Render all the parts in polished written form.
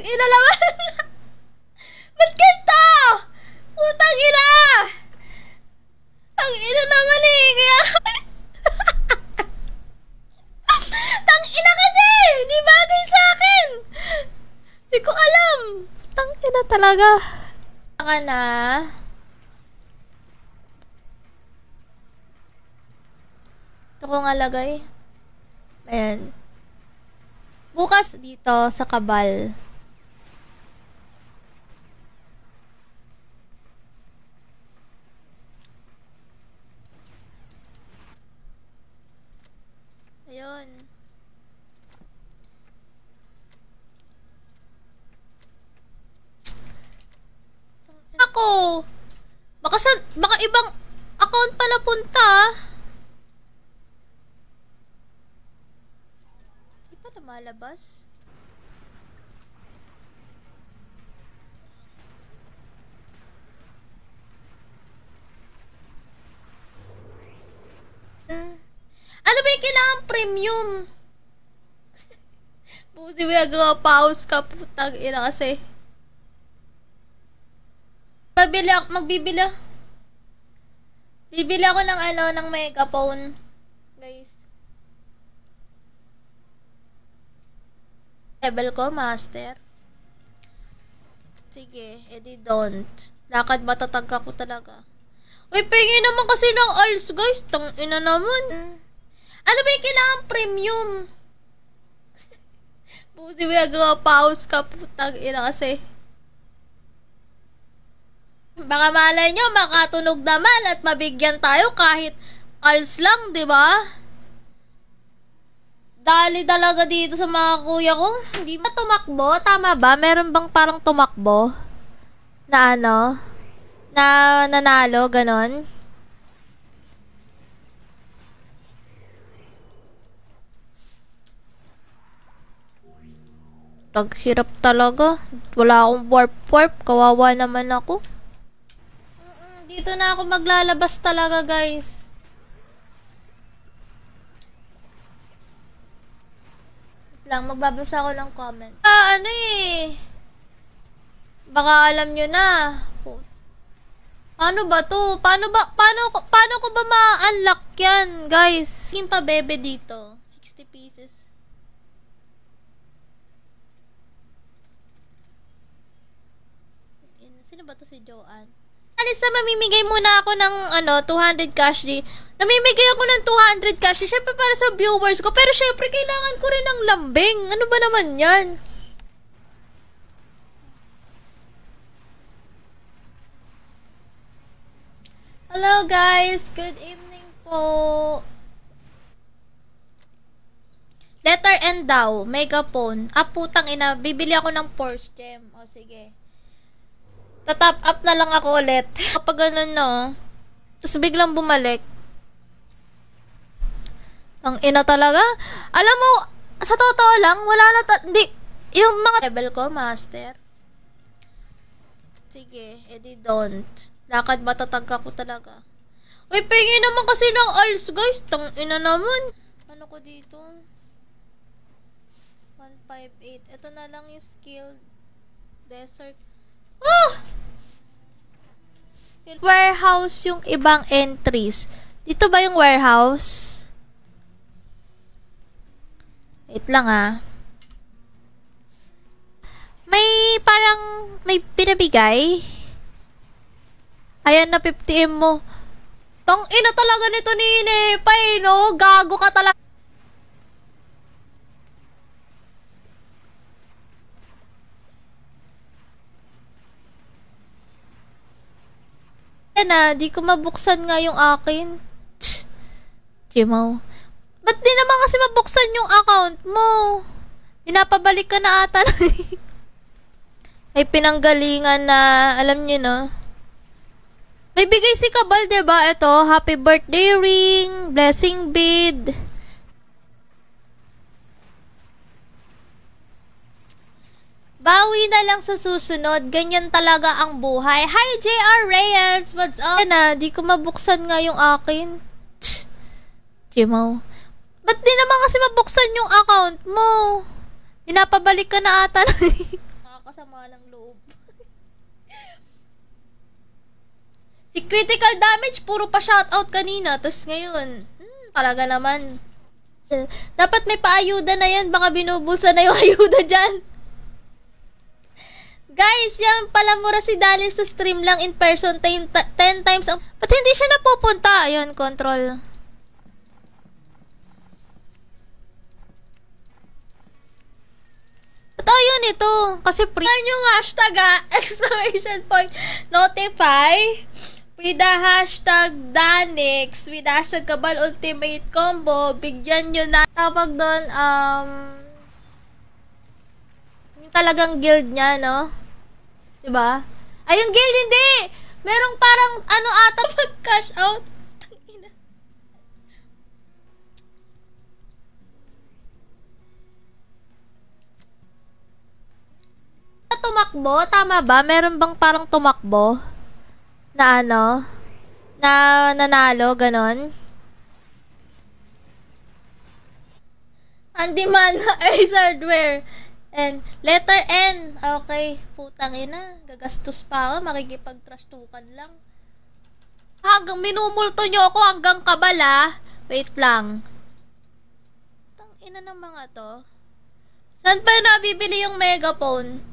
Tang ina naman. Ba't ganito? Putang ina. Tang ina naman eh. Kaya... Tang ina kasi. Di bagay sa akin. Hindi ko alam. Tang ina talaga. Ka na. Ito ko nga lagay. Ayan. Bukas dito sa Kabal. Ayun. Ako. Baka ibang account pa napunta. Di pa lumalabas? Ano ba yung kailangan premium? Busi mo nagawa pause ka, putang ina kasi. Bibili ako ng ng megaphone. Guys. Level ko, master. Sige, edi don't. Lakad matatag ako talaga. Uy, pengi naman kasi ng ALS, guys. Tang ina naman. Ano ba yung kailangan premium? Busi mo nagawa pause ka, putang ina kasi. Baka malay nyo, makatunog naman at mabigyan tayo kahit ALS lang, di ba? Dali talaga dito sa mga kuya ko. Hindi ba tumakbo? Tama ba? Meron bang parang tumakbo? Na ano? Na nanalo, ganon? Taghirap talaga. Wala akong warp. Kawawa naman ako. Dito na ako maglalabas talaga, guys. Wait lang, magbabasa ako ng comment. Ano eh. Baka alam nyo na. Paano ba to? Paano ko ba ma-unlock yan, guys? Yung pa bebe dito. 60 pieces. Sino ba to si Joanne? Alisa, mamimigay muna ako ng 200 cash di. Namimigay ako ng 200 cash di. Syempre para sa viewers ko. Pero syempre kailangan ko rin ng lambing. Ano ba naman yan? Hello guys. Good evening po. Letter N daw. Megaphone. Putang ina. Bibili ako ng Porsche gem. O sige. Tatap up na lang ako ulit. Kapag ganun, no? Tapos biglang bumalik. Ang ina talaga. Alam mo, sa totoo lang, wala na hindi. Yung mga level ko, master. Sige, edi don't. Lakad matatag ako talaga. Uy, pengi naman kasi ng ALS, guys. Tang ina naman. Ano ko dito? 158. Ito na lang yung skill. Desert. Warehouse yung ibang entries. Dito ba yung warehouse? Wait lang may pinabigay. Ayan na 50M mo. Tong ina talaga nito ni Nepay, no? Gago ka talaga. Na, di ko mabuksan nga yung akin. Jimaw. Ba't di naman kasi mabuksan yung account mo? Pinapabalik ka na ata. Ay pinanggalingan na, alam nyo no? May bigay si Kabal, diba? Ito, happy birthday ring, blessing bead. Bawi na lang sa susunod. Ganyan talaga ang buhay. Hi, JR Reyes! What's up? Na, di ko mabuksan nga yung akin. Jimaw. Ba't di naman kasi mabuksan yung account mo? Pinapabalik ka na ata. Nakakasama ng loob. Si critical damage, puro pa shoutout kanina. Tapos ngayon, talaga naman. Dapat may paayuda na yan. Baka binubulsa na yung ayuda dyan. Guys, yan pala mura si Dali sa stream lang in person 10 times ang... Ba't hindi siya napupunta? Ayun, control. Ba't ayun ito? Kasi yan yung hashtag exclamation point notify with the hashtag Danix with the hashtag Kabal Ultimate Combo. Bigyan nyo na tawag doon yung talagang guild niya, no? Diba? Ay, yung guild hindi! Merong parang ano ata mag-cash out. Tumakbo? Tama ba? Meron bang parang tumakbo? Na ano? Na nanalo? Ganon? Andiman Ace Hardware. And letter N. Okay. Putang ina. Gagastos pa ako. Makikipag-trash-tukan lang. Hanggang minumulto nyo ako hanggang kabala. Wait lang. Putang ina ng mga to. Saan pa nabibili yung megaphone?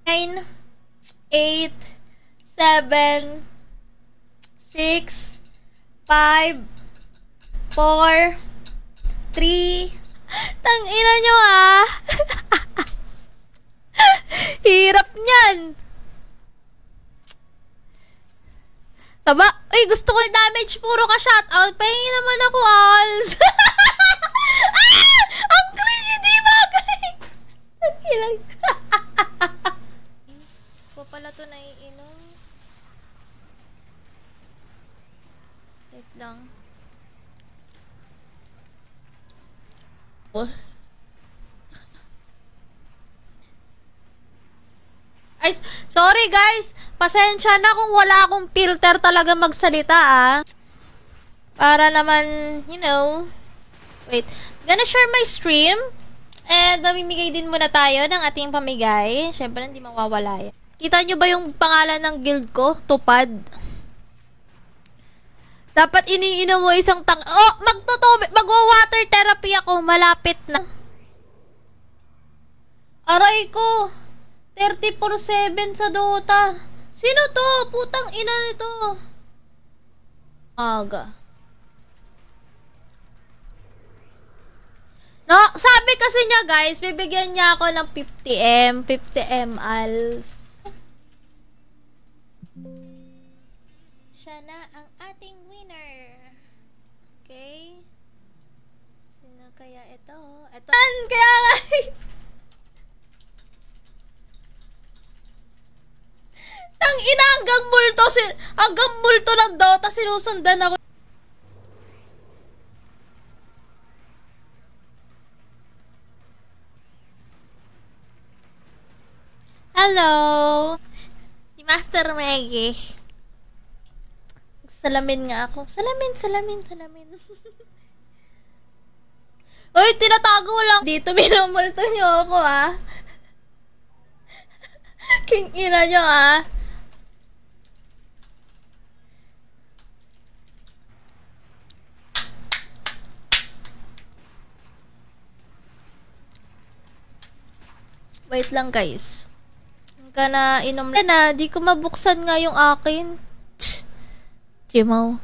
Nine, 8, 7, 6, 5, 4, 3. Tangina nyo Hirap niyan. Taba, uy, gusto ko damage, puro ka shoutout. Pahingin naman ako, alls. Ang cringy, di bagay. Ilang. Ko pala to naiinom. Wait lang. Oh. Ay, sorry guys. Pasensya na kung wala akong filter talaga magsalita Para naman, you know. Wait. Gonna share my stream. And mamimigay din muna tayo ng ating pamigay. Syempre, hindi mawawala yan. Kita nyo ba yung pangalan ng guild ko? Tupad. Dapat iniinom mo isang Oh, magwa-water therapy ako. Malapit na. Aray ko. 34/7 sa Dota. Sino to? Putang ina nito. Aga. No, sabi kasi niya guys, bibigyan niya ako ng 50M als. Siya na ang ating winner. Okay. Sino kaya ito? Ito. Kaya nga. Tang ina, hanggang multo ng Dota sinusundan ako. Hello! Si Master Meggy. Salamin nga ako. Salamin. Uy, tinatago lang. Dito minumulto nyo ako, King ina nyo, Wait lang, guys. Ka na inom na, di ko mabuksan nga yung akin. Jimaw.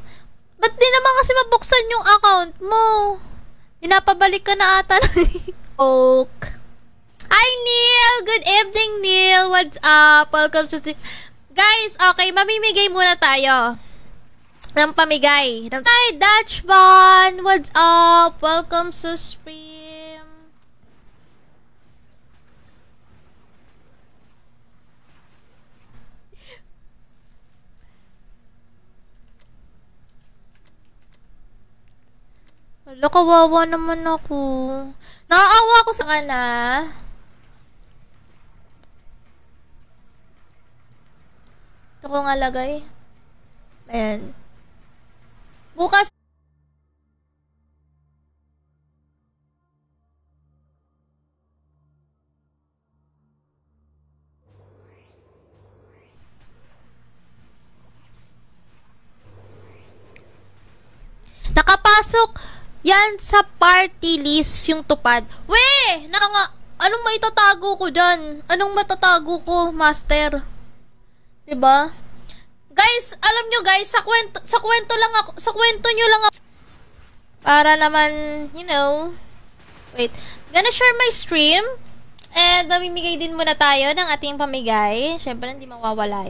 Ba't di naman kasi mabuksan yung account mo? Pinapabalik ka na ata. Oak. Hi, Neil! Good evening, Neil! What's up? Welcome to stream. Guys, okay, mamimigay muna tayo ng pamigay. Hi, Dutchbon! What's up? Welcome to stream. Wala, kawawa naman ako. Naaawa ko sa kana. Ito ko nga lagay. Ayan. Bukas nakapasok yan sa party list yung tupad. We! Anong maitatago ko dyan? Anong matatago ko, master? 'Di ba? Guys, alam nyo guys, sa kwento nyo lang ako. Para naman, you know, wait. Gonna share my stream. And mamimigay din muna tayo ng ating pamigay. Syempre, hindi mawawala